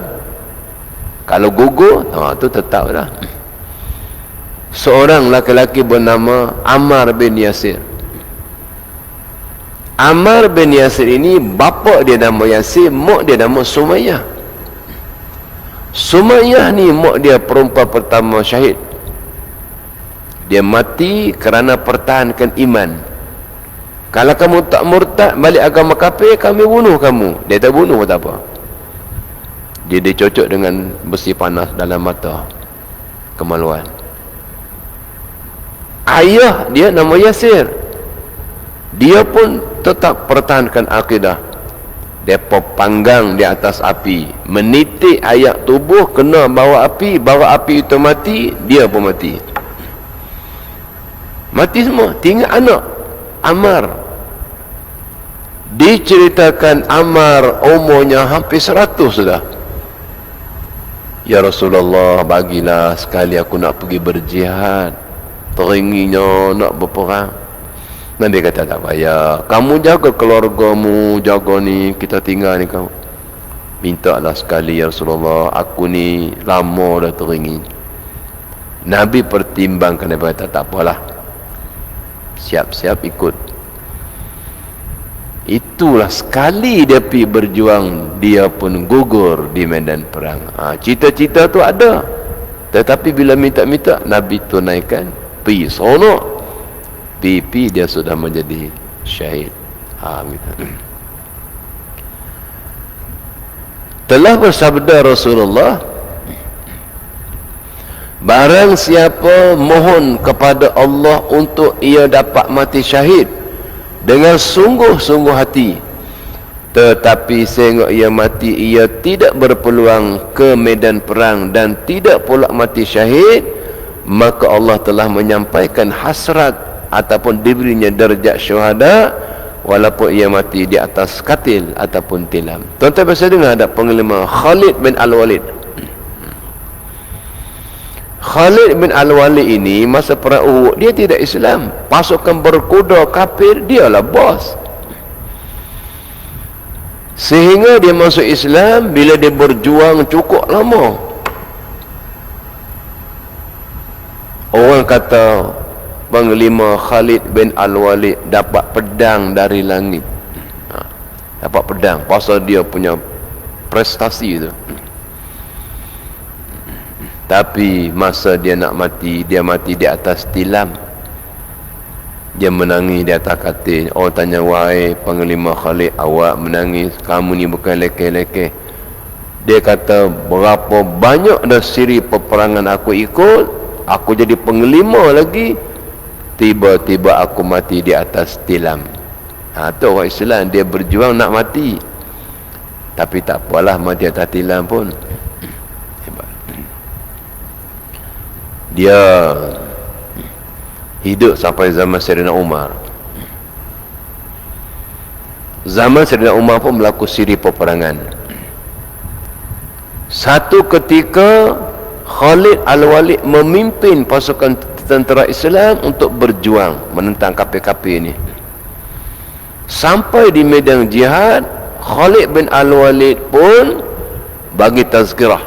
Speaker 1: kalau gugur, tu tetap dah. Seorang laki-laki bernama Ammar bin Yasir. Ammar bin Yasir ini, bapa dia nama Yasir, mak dia nama Sumayyah. Sumayyah ni mak dia perempuan pertama syahid. Dia mati kerana pertahankan iman. Kalau kamu tak murtad balik agama kafir, kami bunuh kamu. Dia tak bunuh pun tak apa. Dia dicocok dengan besi panas dalam mata. Kemaluan. Ayah dia nama Yasir. Dia pun tetap pertahankan akidah. Depa panggang di atas api, menitik ayat tubuh, kena bawa api itu mati, dia pun mati. Mati semua, tinggal anak Ammar. Diceritakan Ammar umurnya hampir 100 sudah. Ya Rasulullah, bagilah sekali aku nak pergi berjihad, teringinnya nak berperang. Nabi kata tak payah, kamu jaga keluargamu, jaga ni, kita tinggal ni kamu. Mintalah sekali ya Rasulullah, aku ni lama dah teringin. Nabi pertimbangkan, dia kata tak apalah, siap-siap ikut. Itulah sekali dia pergi berjuang, dia pun gugur di medan perang. Cita-cita tu ada, tetapi bila minta-minta, Nabi tunaikan, pergi sonok. Pipi dia sudah menjadi syahid. Telah bersabda Rasulullah, barang siapa mohon kepada Allah untuk ia dapat mati syahid dengan sungguh-sungguh hati, tetapi sehingga ia mati ia tidak berpeluang ke medan perang dan tidak pula mati syahid, maka Allah telah menyampaikan hasrat ataupun diberinya darjat syuhada walaupun ia mati di atas katil ataupun tilam. Tuan-tuan biasa dengar ada penglima Khalid bin Al-Walid. Khalid bin Al-Walid ini masa perang Uhud dia tidak Islam, pasukan berkuda kafir, dialah bos. Sehingga dia masuk Islam bila dia berjuang cukup lama. Orang kata Panglima Khalid bin Al-Walid dapat pedang dari langit. Dapat pedang pasal dia punya prestasi itu. Tapi masa dia nak mati, dia mati di atas tilam. Dia menangis di atas katil. Orang tanya, wahai Panglima Khalid, awak menangis, kamu ni bukan lekeh-lekeh. Dia kata, berapa banyak dah siri peperangan aku ikut, aku jadi panglima lagi, tiba-tiba aku mati di atas tilam. Tu orang Islam, dia berjuang nak mati, tapi tak apalah mati atas tilam pun. Dia hidup sampai zaman Sayyidina Umar. Zaman Sayyidina Umar pun berlaku siri peperangan. Satu ketika Khalid Al-Walid memimpin pasukan tentera Islam untuk berjuang menentang kafir-kafir ini. Sampai di medan jihad, Khalid bin Al-Walid pun bagi tazkirah.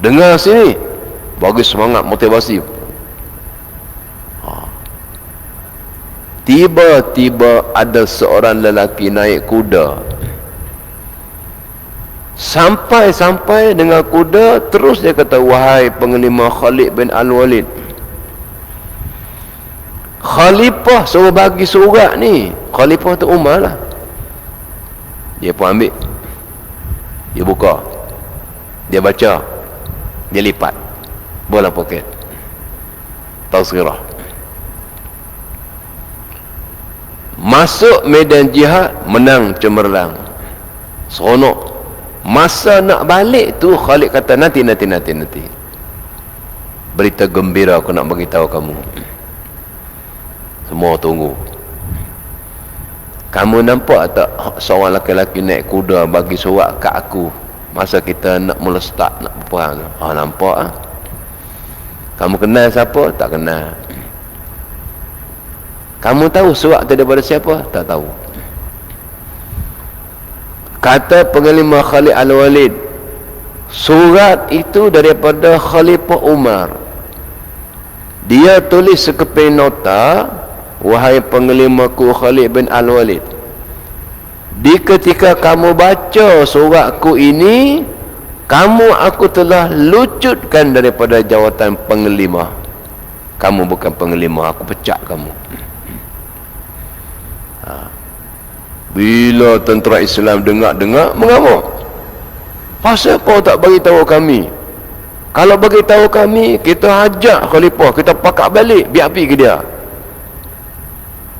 Speaker 1: Dengar sini, bagi semangat, motivasi. Tiba-tiba ada seorang lelaki naik kuda. Sampai dengan kuda, terus dia kata, wahai Panglima Khalid bin Al-Walid, Khalifah suruh bagi surat ni. Khalifah tu Umar lah. Dia pun ambil, dia buka, dia baca, dia lipat bola poket. Tazkirah. Masuk medan jihad, menang cemerlang, seronok. Masa nak balik tu Khalid kata nanti. Berita gembira aku nak bagi tahu kamu. Semua tunggu. Kamu nampak tak seorang lelaki naik kuda bagi surat kat aku masa kita nak mula start nak berperang? Nampak ah. Kamu kenal siapa? Tak kenal. Kamu tahu surat tu daripada siapa? Tak tahu. Kata pengelima Khalid Al-Walid, surat itu daripada Khalifah Umar. Dia tulis sekeping nota, wahai pengelimaku Khalid bin Al-Walid, di ketika kamu baca suratku ini, aku telah lucutkan daripada jawatan pengelima. Kamu bukan pengelima, aku pecat kamu. Bila tentera Islam dengar mengamuk. Pasal apa tak bagi tahu kami? Kalau bagi tahu kami, kita ajak khalifah, kita pakak balik, biar pergi ke dia.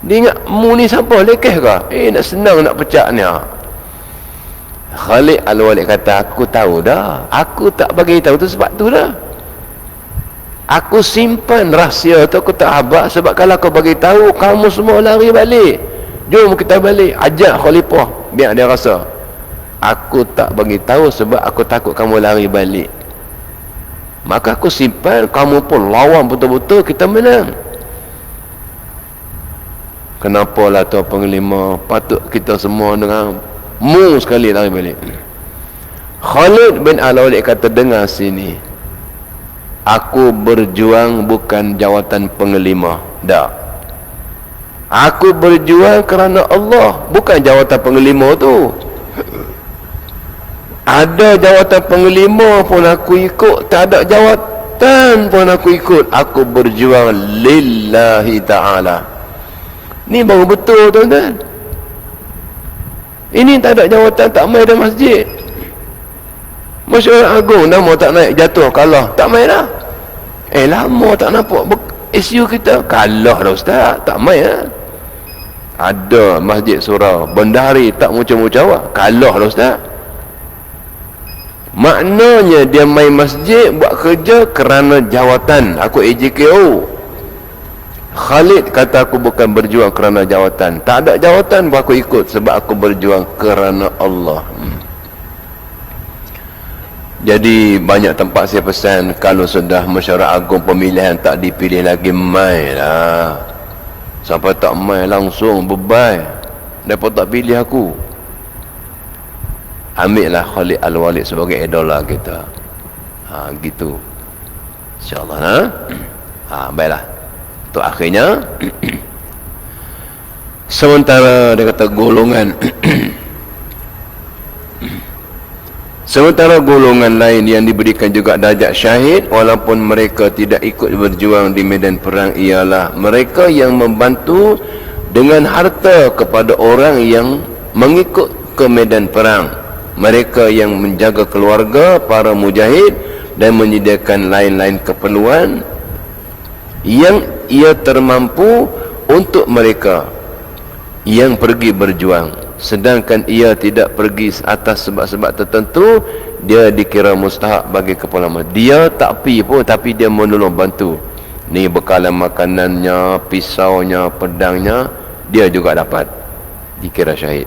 Speaker 1: Dia ingat, mu ni siapa? Lekeh ke? Nak senang nak pecat ni. Khalid Al-Walid kata, aku tahu dah. Aku tak bagi tahu tu sebab tu dah. Aku simpan rahsia tu, aku tak habaq sebab kalau aku bagi tahu, kamu semua lari balik. Jom kita balik, ajak khalifah biar dia rasa. Aku tak bagi tahu sebab aku takut kamu lari balik. Maka aku simpan, kamu pun lawan betul-betul, kita menang. Kenapalah tuan pengelima, patut kita semua dengan mu sekali lari balik. Khalid bin Al-Walid kata, dengar sini, aku berjuang bukan jawatan pengelima, tak. Aku berjuang kerana Allah, bukan jawatan pengelima tu. Ada jawatan pengelima pun aku ikut, tak ada jawatan pun aku ikut. Aku berjuang lillahi ta'ala. Ni baru betul tuan-tuan. Ini tak ada jawatan, tak main dalam masjid. Masyarakat agung nama tak naik, jatuh, kalah, tak main dah. Lama tak nampak isu kita, kalah dah ustaz, tak main dah. Ada masjid surau, bendahari tak mucawak, kalah dah ustaz. Maknanya dia main masjid buat kerja kerana jawatan. Aku AJKO. Khalid kata, aku bukan berjuang kerana jawatan. Tak ada jawatan pun aku ikut sebab aku berjuang kerana Allah. Jadi banyak tempat saya pesan, kalau sudah mesyuarat agung pemilihan tak dipilih lagi, mai lah. Sampai tak mai langsung bebai, mereka tak pilih aku. Ambillah Khalid Al-Walid sebagai idola kita. Gitu InsyaAllah. Baiklah, untuk akhirnya sementara dia kata golongan sementara golongan lain yang diberikan juga darjat syahid walaupun mereka tidak ikut berjuang di medan perang ialah mereka yang membantu dengan harta kepada orang yang mengikut ke medan perang, mereka yang menjaga keluarga para mujahid dan menyediakan lain-lain keperluan yang ia termampu untuk mereka yang pergi berjuang, sedangkan ia tidak pergi atas sebab-sebab tertentu, dia dikira mustahak bagi kepala. Dia tak pergi pun tapi dia menolong bantu. Ni bekalan makanannya, pisaunya, pedangnya, dia juga dapat, dikira syahid.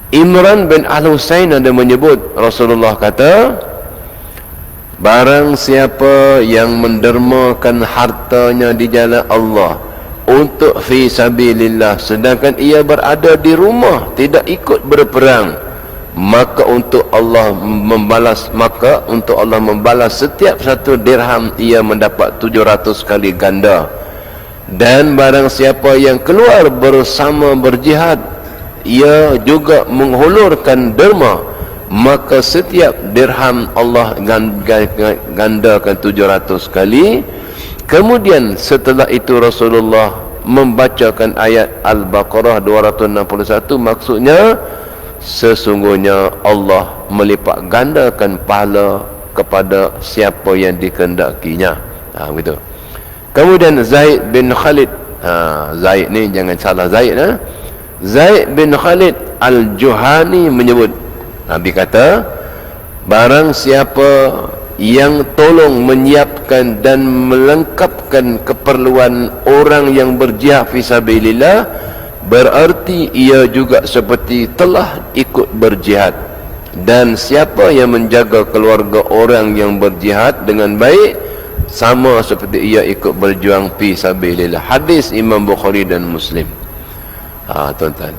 Speaker 1: Imran bin Al-Husain ada menyebut, Rasulullah kata, barang siapa yang mendermakan hartanya di jalan Allah untuk fi sabilillah sedangkan ia berada di rumah tidak ikut berperang, maka untuk Allah membalas setiap satu dirham ia mendapat 700 kali ganda. Dan barang siapa yang keluar bersama berjihad ia juga menghulurkan derma, maka setiap dirham Allah gandakan 700 kali. Kemudian setelah itu Rasulullah membacakan ayat Al-Baqarah 261, maksudnya sesungguhnya Allah melipat gandakan pahala kepada siapa yang dikehendakinya. Begitu. Kemudian Zaid bin Khalid, Zaid ni jangan salah Zaid, Zaid bin Khalid Al-Juhani menyebut, Nabi kata, barang siapa yang tolong menyiapkan dan melengkapkan keperluan orang yang berjihad fisabilillah, berarti ia juga seperti telah ikut berjihad. Dan siapa yang menjaga keluarga orang yang berjihad dengan baik, sama seperti ia ikut berjuang fisabilillah. Hadis Imam Bukhari dan Muslim. Tuan-tuan,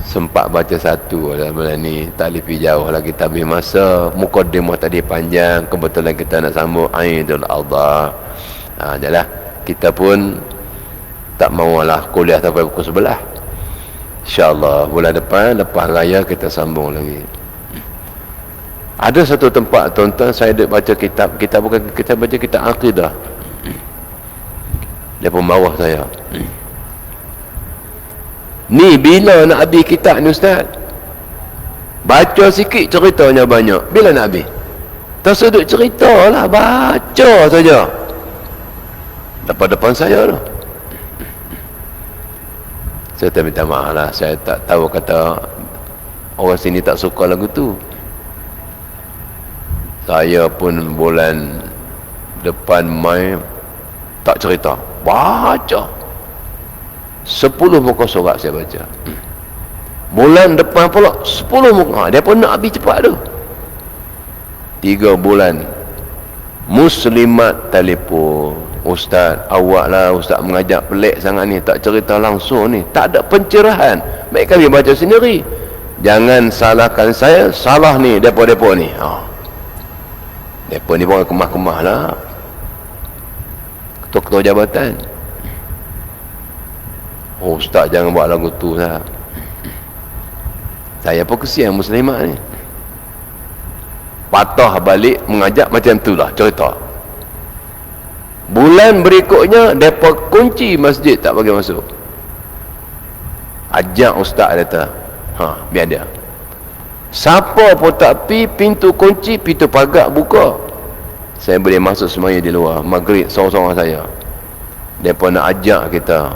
Speaker 1: sempat baca satu malam ni, tak lebih jauh lagi, tapi masa mukadimah tadi panjang, kebetulan kita nak sambung Aidul Adha. Jalah, kita pun tak maulah kuliah sampai pukul 11. InsyaAllah bulan depan, lepas raya kita sambung lagi. Ada satu tempat, tuan-tuan, saya duk baca kitab bukan kita baca kitab akidah. Dia pun bawah saya. Ni bila nak habis kitab ni ustaz? Baca sikit, ceritanya banyak. Bila nak habis? Tersedut cerita lah, baca saja. Depan saya tu. Saya tak minta maaf lah, saya tak tahu kata orang sini tak suka lagu tu. Saya pun bulan depan Mai tak cerita, baca 10 muka surat saya baca. Bulan depan pula 10 muka. Dia pun nak habis cepat tu. 3 bulan muslimat telefon, ustaz, awak lah ustaz mengajar pelik sangat ni, tak cerita langsung ni, tak ada pencerahan. Baik kami baca sendiri. Jangan salahkan saya, salah ni depa-depa ni. Depa ni pun kemah-kemah lah, ketua-ketua jabatan. Ustaz jangan buat lagu tu lah. Saya pun kesian muslimat ni, patah balik mengajak macam tu lah cerita. Bulan berikutnya depa kunci masjid, tak bagi masuk. Ajak ustaz kata, biar dia. Siapa pun tak pi, pintu kunci, pintu pagar buka. Saya boleh masuk semuanya di luar. Maghrib seorang-seorang saya. Depa nak ajak kita,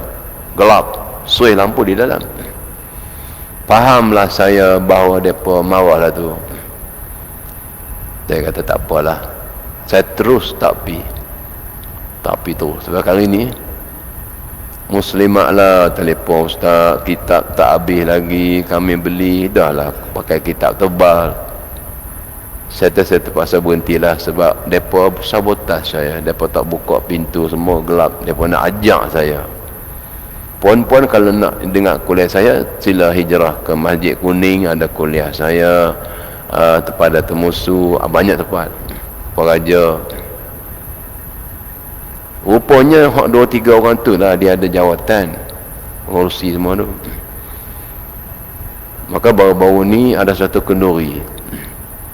Speaker 1: gelap, suai lampu di dalam. Fahamlah saya bahawa depa marah lah tu. Saya kata tak apalah, saya terus tak pi. Tapi tu sebab kali ni muslimat lah telefon, ustaz kitab tak habis lagi, kami beli dah lah pakai kitab tebal. Saya terpaksa berhentilah sebab mereka sabotaj saya. Mereka tak buka pintu, semua gelap. Mereka nak ajak saya. Puan-puan kalau nak dengar kuliah saya, sila hijrah ke Masjid Kuning, ada kuliah saya. Tempat ada Temusu, banyak tempat. Peraja. Rupanya 2-3 orang tu lah, dia ada jawatan ngurusi semua tu. Maka baru-baru ni ada satu kenduri.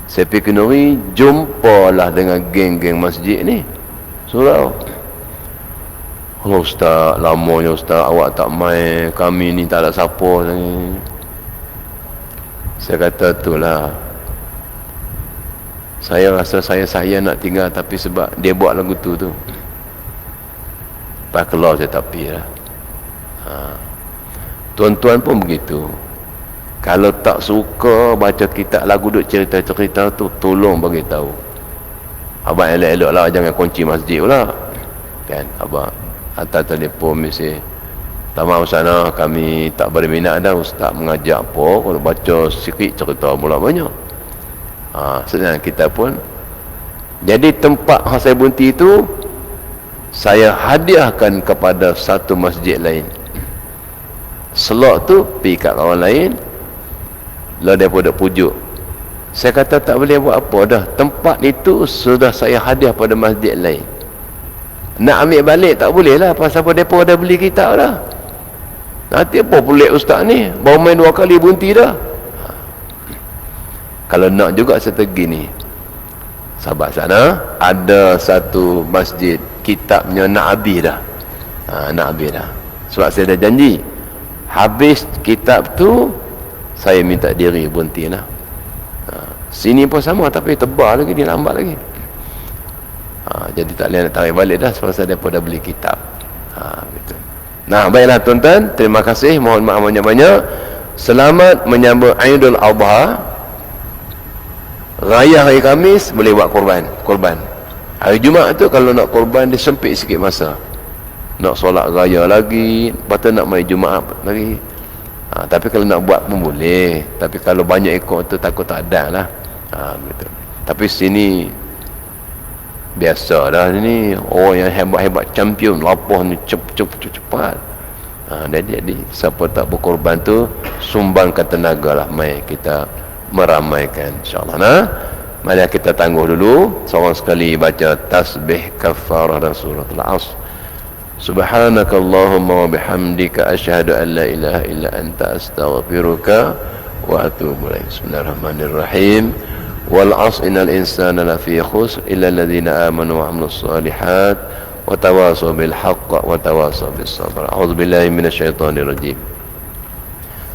Speaker 1: Saya pergi kenduri, jumpalah dengan geng-geng masjid ni. Surau. Oh ustaz, lamanya ustaz, awak tak main, kami ni tak ada siapa ni. Saya kata itulah, saya rasa saya nak tinggal, tapi sebab dia buat lagu tu. Lepas keluar saya tak pergi lah. Tuan-tuan pun begitu. Kalau tak suka baca kitab lagu duk cerita-cerita tu, tolong bagi tahu. Abang elok-elok lah, jangan kunci masjid pula. Kan, abang hantar telefon mesej, tak maaf sana, kami tak berminat dah ustaz mengajak apa, kalau baca sikit cerita pula banyak. Sebenarnya kita pun, jadi tempat yang saya berhenti itu saya hadiahkan kepada satu masjid lain. Slot tu pergi kat kawan lain, lalu dia pun dah pujuk. Saya kata tak boleh buat apa dah, tempat itu sudah saya hadiah pada masjid lain. Nak ambil balik tak boleh lah, pasal apa mereka dah beli kitab dah. Nanti apa pelik ustaz ni, baru main 2 kali berhenti dah. Kalau nak juga strategi ni, sahabat sana ada satu masjid kitabnya nak habis dah. Nak habis dah. Sebab saya dah janji, habis kitab tu saya minta diri berhenti lah. Sini pun sama, tapi tebal lagi, dia lambat lagi. Jadi tak boleh nak tarik balik dah, sebab saya dah beli kitab. Gitu. Nah, baiklah tuan-tuan, terima kasih, mohon maaf banyak-banyak. Selamat menyambut Aidul Adha. Raya hari Khamis boleh buat korban. Hari Jumaat tu kalau nak korban dia sempit sikit masa. Nak solat raya lagi, lepas tu nak mai Jumaat lagi. Tapi kalau nak buat pun boleh. Tapi kalau banyak ekor tu takut tak ada lah. Gitu. Tapi sini biasa dah ni, orang yang hebat-hebat champion lapah ni cepat. Jadi siapa tak berkorban tu sumbangkan tenaga lah, mai kita meramaikan insyaAllah. Mari kita tangguh dulu, seorang sekali baca tasbih kafarah dan suratul Asr. Subhanakallahumma wa bihamdika asyhadu an la ilaha illa anta astaghfiruka wa atubu ilaik. Bismillahirrahmanirrahim. Wal 'asri innal insana lafi khusr illa alladhina amanu wa 'amilus shalihat wa tawasaw bil haqq wa tawasaw bis sabr. A'udzu billahi minasyaitonir rajim.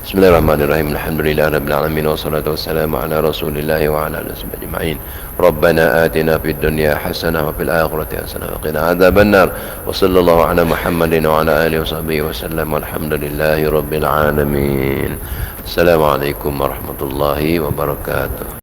Speaker 1: Bismillahirrahmanirrahim. Alhamdulillahirabbil alamin wassalatu wassalamu ala rasulillah wa ala alihi ajma'in. Rabbana atina fid dunya hasanah wa fil akhirati hasanah wa qina adzabannar. Wa sallallahu ala Muhammadin wa ala alihi washabbihi wasallam. Walhamdulillahirabbil alamin. Assalamualaikum warahmatullahi wabarakatuh.